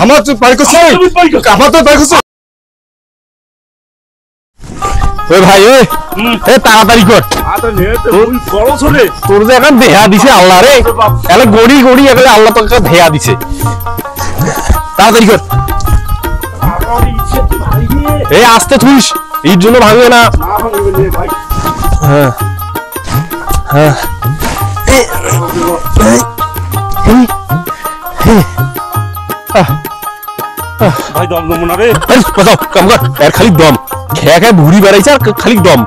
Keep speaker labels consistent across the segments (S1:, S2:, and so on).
S1: আমার তো বাড়ি করছে আমার তো বাড়ি করছে ওই ভাই ওই তাড়াতাড়ি কর তোর যে এখন দেহা দিছে আল্লাহ রে তাহলে গড়ি গড়ি এখন আল্লাহ তোকে দেহা দিছে তাড়াতাড়ি কর এই আস্তে থুইস এর জন্য ভাঙবে না হ্যাঁ হ্যাঁ
S2: ভাই দম দম না রে
S1: বাজাও কাম কর এর খালি দম খেয়া খেয়ে ভুড়ি বেড়াইছে আর খালি দম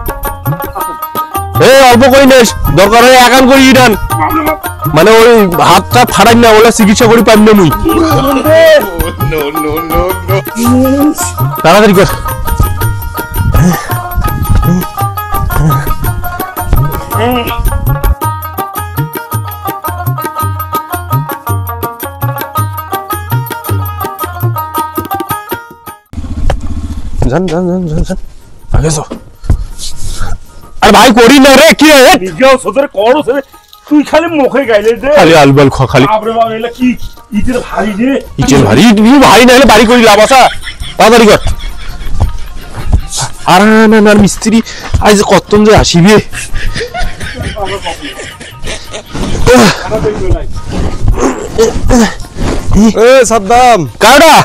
S1: অল্প করে নেস দরকার হয় একান করে ইডান মানে ওই হাতটা ফাড়াই না বলে চিকিৎসা করি পারি না মুই তাড়াতাড়ি কর জান জান জান জান জান আগে যাও আর ভাই করি না রে কি রে
S2: নিজেও সদরে করো সে তুই খালি মুখে গাইলে দে
S1: খালি আলবাল খা খালি
S2: আপরে বাবা এলা কি ইতের ভারী রে
S1: ইটের ভারী তুমি ভারী না হলে বাড়ি করি লাভ আছে তাড়াতাড়ি কর আর না না মিস্ত্রি আজ কতজন যে আসিবে
S3: এ সাদ্দাম
S1: কাটা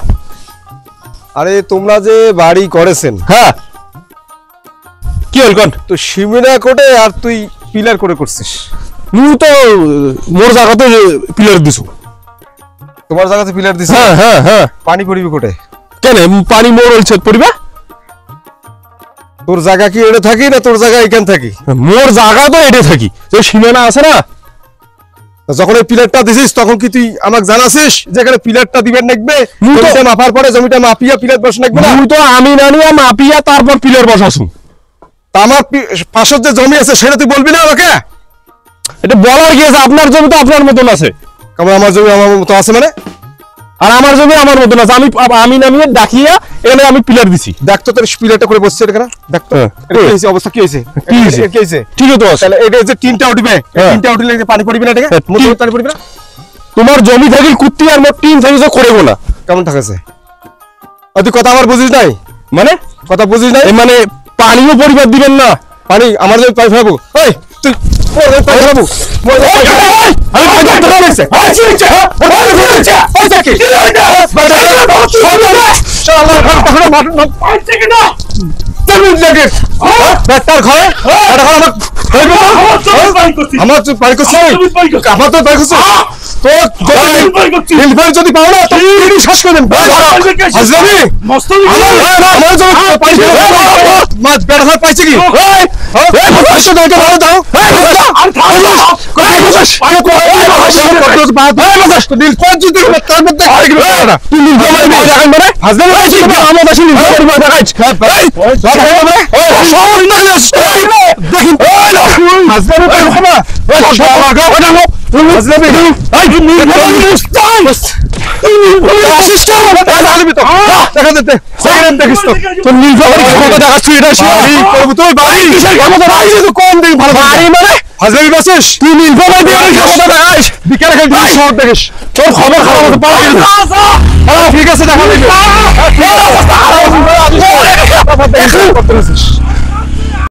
S3: আরে তোমরা যে বাড়ি করেছেন
S1: হ্যাঁ কি হল কোন
S3: তো সিমিনা কোটে আর তুই পিলার করে করছিস
S1: নু তো মোর জায়গাতে পিলার দিছো
S3: তোমার জায়গাতে পিলার দিছিস
S1: হ্যাঁ হ্যাঁ হ্যাঁ
S3: পানি পড়বি কোটে
S1: কেন পানি মোর ওইছত পড়িবা
S3: তোর জায়গা কি এড়ে থাকি না তোর জায়গা এখান থাকি
S1: মোর জায়গা তো এটে থাকি যে সীমানা আছে না
S3: যখন এই পিলারটা দিছিস তখন কি তুই আমাকে জানাছিস যে এখানে পিলারটা দিবেন লাগবে জমিটা মাপার পরে জমিটা মাপিয়া পিলার বসান লাগবে না
S1: তুই তো আমি নানিয়া মাপিয়া তারপর পিলার বসাছু
S3: তা আমার পাশের যে জমি আছে সেটা তুই বলবি না আমাকে
S1: এটা বলার কি আছে আপনার জমি তো আপনার মতন আছে
S3: কারণ আমার জমি আমার মতো আছে মানে
S1: আর আমার জমি আমার মতন আছে আমি নামিয়ে ডাকিয়া এখানে আমি পিলার দিছি
S3: দেখ তো তোর পিলারটা করে বসছে এখানে দেখ তো এটা কি হইছে অবস্থা কি হইছে
S1: কি হইছে
S3: কি হইছে
S1: ঠিক আছে তো
S3: তাহলে এটা যে তিনটা উঠবে তিনটা উঠলে পানি পড়বে না এটা মোটর পানি পড়বে না
S1: তোমার জমি থাকি কুত্তি আর মোট তিন থেকে করবো না
S3: কেমন থাকেছে তুই কথা আমার বুঝিস নাই
S1: মানে
S3: কথা বুঝিস নাই
S1: মানে পানিও পরিবার দিবেন না
S3: পানি আমার জমি পাই ফেলাবো এই তুই পাই ফেলাবো আমার বাড়ি করছে আমার তো বাড়ি করছে যদি পাও না শ্বাস করে দেন পাইছে কি হাজারি বাসিস তুই নীলফামারী দিয়ে ক্ষমতা দেখাইস বিকেলে খেলতে শহর দেখিস তোর খবর খারাপ হতে পারে ঠিক আছে দেখা দিবি